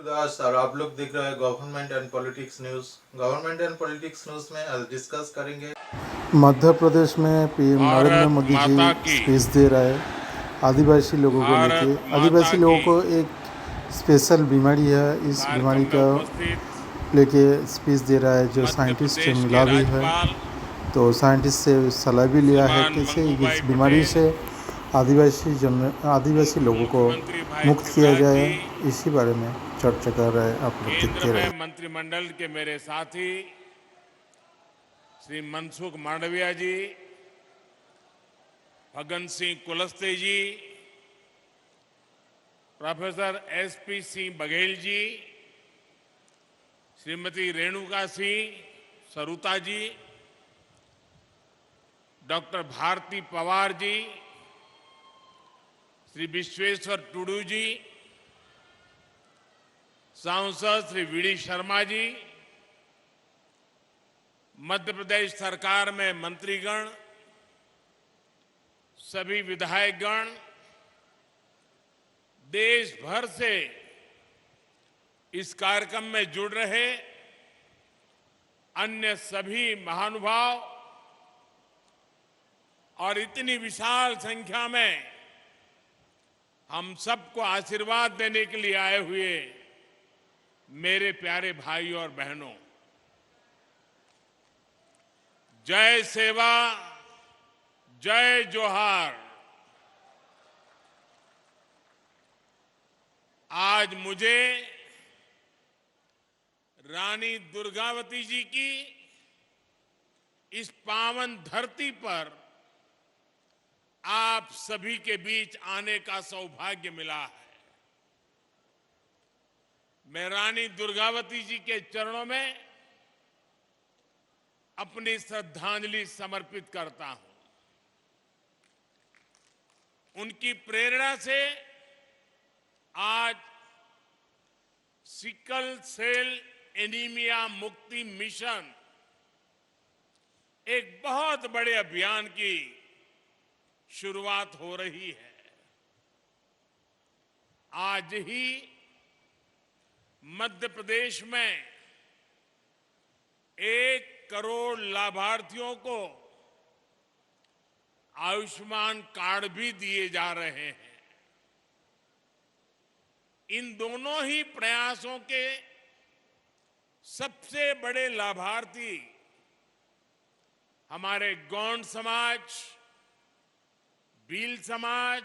दास और आप लोग देख रहे हैं government and politics news. Government and politics news में आज डिस्कस करेंगे। मध्य प्रदेश में पीएम नरेंद्र भारत मोदी जी माता की। स्पीच दे रहा है आदिवासी लोगों को लेके। भारत माता आदिवासी लोगों की। को एक स्पेशल बीमारी है, इस बीमारी कार्यक्रम में का उपस्थित लेके स्पीच दे रहा है, जो मध्य साइंटिस्ट से प्रदेश के मिला भी है। राज्यपाल तो साइंटिस्ट से सलाह भी लिया है श्रीमान कैसे मंगू इस भाई बीमारी पटेल, से आदिवासी लोगों को मुख्यमंत्री भाई मुक्त किया पृथ्वीराज जाए, जी, इसी बारे में चर्चा कर रहे हैं। आप लोग केंद्र देखते में रहे। मंत्रिमंडल के मेरे साथी श्री मनसुख मांडविया जी, फग्गन सिंह कुलस्ते जी, प्रोफेसर एसपी सिंह बघेल जी, श्रीमती रेणुका सिंह सरुता जी, डॉक्टर भारती पवार जी, श्री विश्वेश्वर टुडू जी, सांसद श्री वीडी शर्मा जी, मध्य प्रदेश सरकार में मंत्रीगण, सभी विधायकगण, देश भर से इस कार्यक्रम में जुड़ रहे अन्य सभी महानुभाव और इतनी विशाल संख्या में हम सबको आशीर्वाद देने के लिए आए हुए मेरे प्यारे भाई और बहनों, जय सेवा, जय जोहार। आज मुझे रानी दुर्गावती जी की इस पावन धरती पर आप सभी के बीच आने का सौभाग्य मिला है। मैं रानी दुर्गावती जी के चरणों में अपनी श्रद्धांजलि समर्पित करता हूं। उनकी प्रेरणा से आज सिकल सेल एनीमिया मुक्ति मिशन एक बहुत बड़े अभियान की शुरुआत हो रही है। आज ही मध्य प्रदेश में 1 करोड़ लाभार्थियों को आयुष्मान कार्ड भी दिए जा रहे हैं। इन दोनों ही प्रयासों के सबसे बड़े लाभार्थी हमारे गौंड समाज, भील समाज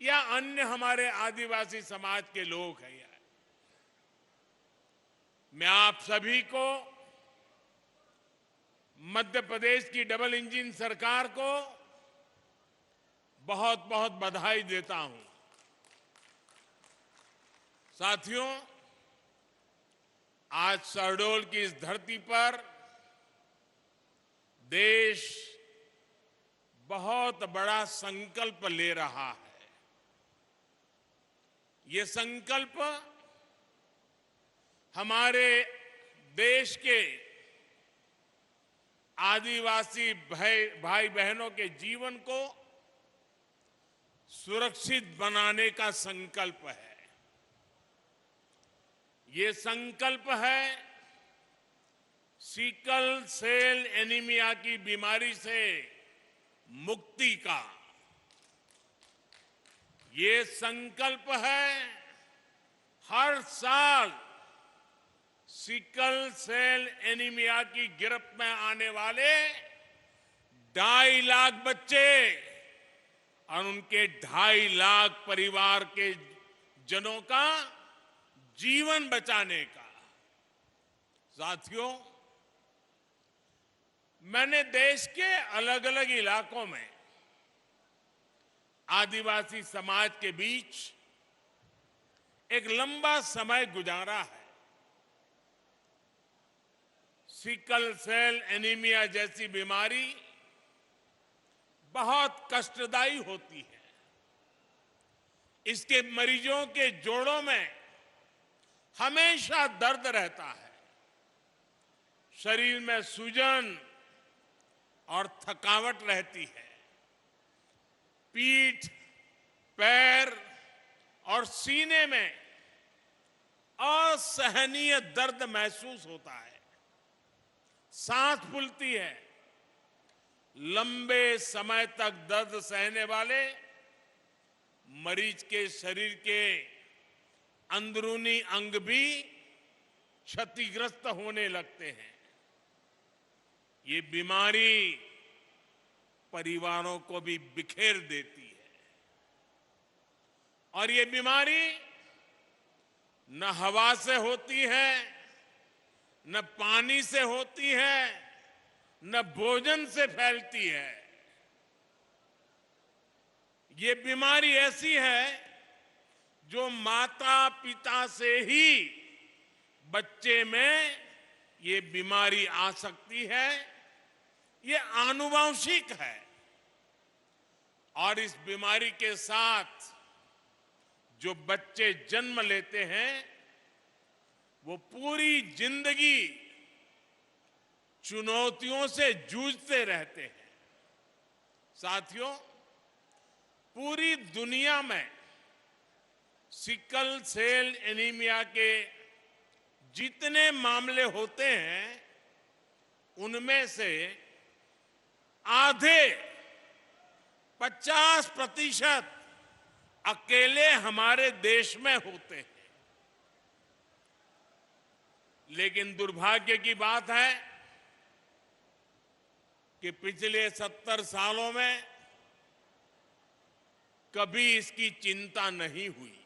या अन्य हमारे आदिवासी समाज के लोग हैं। मैं आप सभी को, मध्य प्रदेश की डबल इंजन सरकार को बहुत बहुत बधाई देता हूं। साथियों, आज शहडोल की इस धरती पर देश बहुत बड़ा संकल्प ले रहा है। ये संकल्प हमारे देश के आदिवासी भाई बहनों के जीवन को सुरक्षित बनाने का संकल्प है। ये संकल्प है सिकल सेल एनीमिया की बीमारी से मुक्ति का। ये संकल्प है हर साल सिकल सेल एनीमिया की गिरफ्त में आने वाले 2.5 लाख बच्चे और उनके 2.5 लाख परिवार के जनों का जीवन बचाने का। साथियों, मैंने देश के अलग अलग इलाकों में आदिवासी समाज के बीच एक लंबा समय गुजारा है। सिकल सेल एनीमिया जैसी बीमारी बहुत कष्टदायी होती है। इसके मरीजों के जोड़ों में हमेशा दर्द रहता है। शरीर में सूजन और थकावट रहती है। पीठ, पैर और सीने में असहनीय दर्द महसूस होता है, सांस फूलती है। लंबे समय तक दर्द सहने वाले मरीज के शरीर के अंदरूनी अंग भी क्षतिग्रस्त होने लगते हैं। ये बीमारी परिवारों को भी बिखेर देती है और ये बीमारी न हवा से होती है, न पानी से होती है, न भोजन से फैलती है। ये बीमारी ऐसी है जो माता पिता से ही बच्चे में ये बीमारी आ सकती है। ये आनुवंशिक है और इस बीमारी के साथ जो बच्चे जन्म लेते हैं वो पूरी जिंदगी चुनौतियों से जूझते रहते हैं। साथियों, पूरी दुनिया में सिकल सेल एनीमिया के जितने मामले होते हैं उनमें से आधे 50% अकेले हमारे देश में होते हैं। लेकिन दुर्भाग्य की बात है कि पिछले 70 सालों में कभी इसकी चिंता नहीं हुई।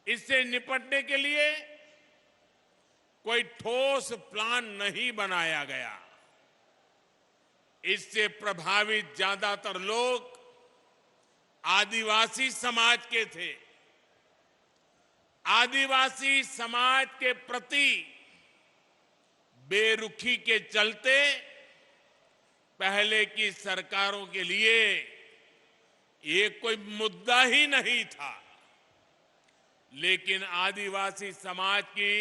इससे निपटने के लिए कोई ठोस प्लान नहीं बनाया गया। इससे प्रभावित ज्यादातर लोग आदिवासी समाज के थे। आदिवासी समाज के प्रति बेरुखी के चलते पहले की सरकारों के लिए ये कोई मुद्दा ही नहीं था। लेकिन आदिवासी समाज की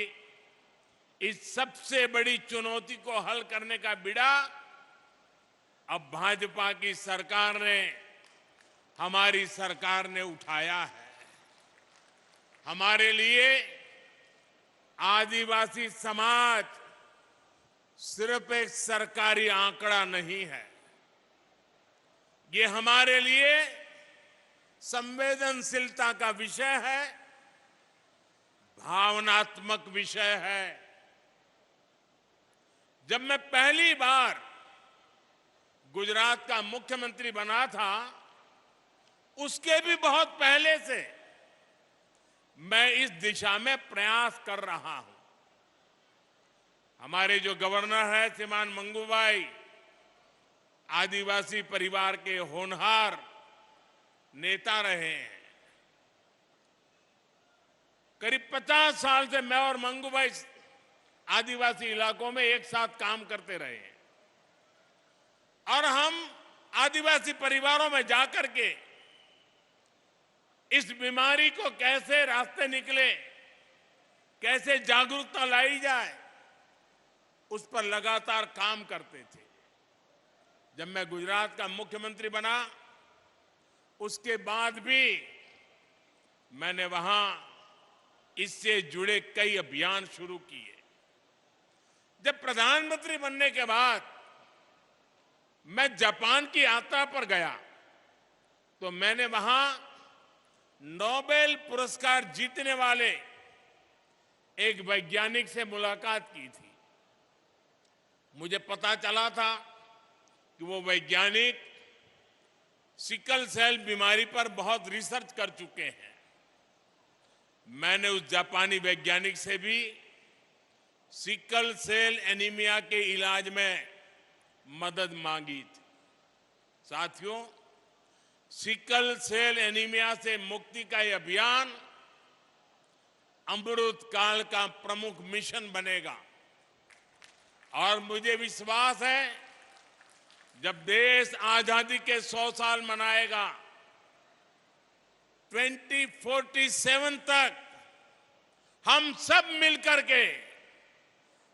इस सबसे बड़ी चुनौती को हल करने का बीड़ा अब भाजपा की सरकार ने, हमारी सरकार ने उठाया है। हमारे लिए आदिवासी समाज सिर्फ एक सरकारी आंकड़ा नहीं है, ये हमारे लिए संवेदनशीलता का विषय है, भावनात्मक विषय है। जब मैं पहली बार गुजरात का मुख्यमंत्री बना था, उसके भी बहुत पहले से मैं इस दिशा में प्रयास कर रहा हूं। हमारे जो गवर्नर है श्रीमान मंगूभाई, आदिवासी परिवार के होनहार नेता रहे हैं। करीब 50 साल से मैं और मंगूभाई आदिवासी इलाकों में एक साथ काम करते रहे हैं और हम आदिवासी परिवारों में जाकर के इस बीमारी को कैसे रास्ते निकले, कैसे जागरूकता लाई जाए, उस पर लगातार काम करते थे। जब मैं गुजरात का मुख्यमंत्री बना, उसके बाद भी मैंने वहां इससे जुड़े कई अभियान शुरू किए। जब प्रधानमंत्री बनने के बाद मैं जापान की यात्रा पर गया तो मैंने वहां नोबेल पुरस्कार जीतने वाले एक वैज्ञानिक से मुलाकात की थी। मुझे पता चला था कि वो वैज्ञानिक सिकल सेल बीमारी पर बहुत रिसर्च कर चुके हैं। मैंने उस जापानी वैज्ञानिक से भी सिकल सेल एनीमिया के इलाज में मदद मांगी थी। साथियों, सिकल सेल एनीमिया से मुक्ति का यह अभियान अमृत काल का प्रमुख मिशन बनेगा और मुझे विश्वास है जब देश आजादी के 100 साल मनाएगा, 2047 तक हम सब मिलकर के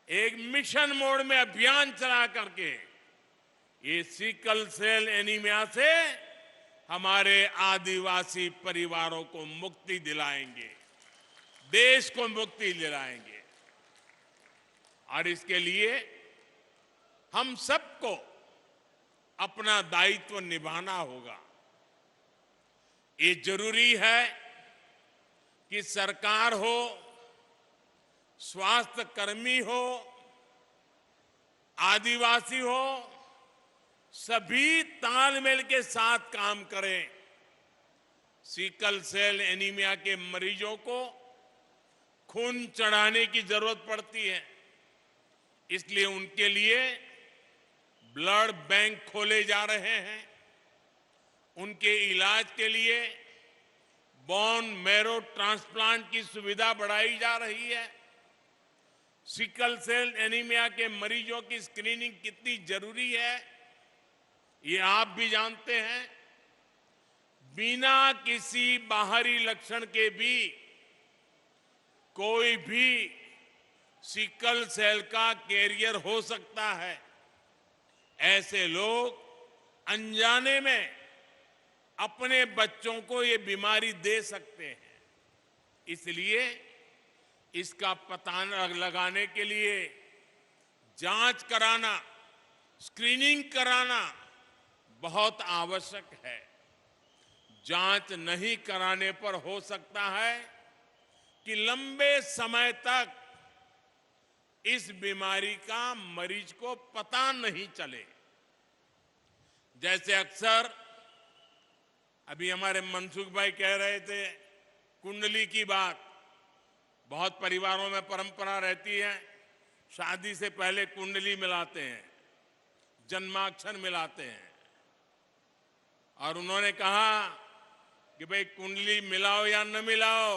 एक मिशन मोड में अभियान चला करके ये सिकल सेल एनीमिया से हमारे आदिवासी परिवारों को मुक्ति दिलाएंगे। देश को मुक्ति दिलाएंगे। और इसके लिए हम सबको अपना दायित्व निभाना होगा। ये जरूरी है कि सरकार हो, स्वास्थ्य कर्मी हो, आदिवासी हो, सभी तालमेल के साथ काम करें। सिकल सेल एनीमिया के मरीजों को खून चढ़ाने की जरूरत पड़ती है, इसलिए उनके लिए ब्लड बैंक खोले जा रहे हैं। उनके इलाज के लिए बोन मैरो ट्रांसप्लांट की सुविधा बढ़ाई जा रही है। सिकल सेल एनीमिया के मरीजों की स्क्रीनिंग कितनी जरूरी है, ये आप भी जानते हैं। बिना किसी बाहरी लक्षण के भी कोई भी सिकल सेल का कैरियर हो सकता है। ऐसे लोग अनजाने में अपने बच्चों को ये बीमारी दे सकते हैं। इसलिए इसका पता लगाने के लिए जांच कराना, स्क्रीनिंग कराना बहुत आवश्यक है। जांच नहीं कराने पर हो सकता है कि लंबे समय तक इस बीमारी का मरीज को पता नहीं चले। जैसे अक्सर अभी हमारे मनसुख भाई कह रहे थे, कुंडली की बात। बहुत परिवारों में परंपरा रहती है, शादी से पहले कुंडली मिलाते हैं, जन्माक्षर मिलाते हैं। और उन्होंने कहा कि भाई कुंडली मिलाओ या न मिलाओ,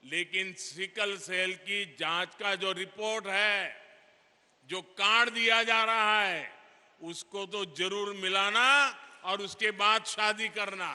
लेकिन सिकल सेल की जांच का जो रिपोर्ट है, जो कार्ड दिया जा रहा है, उसको तो जरूर मिलाना और उसके बाद शादी करना।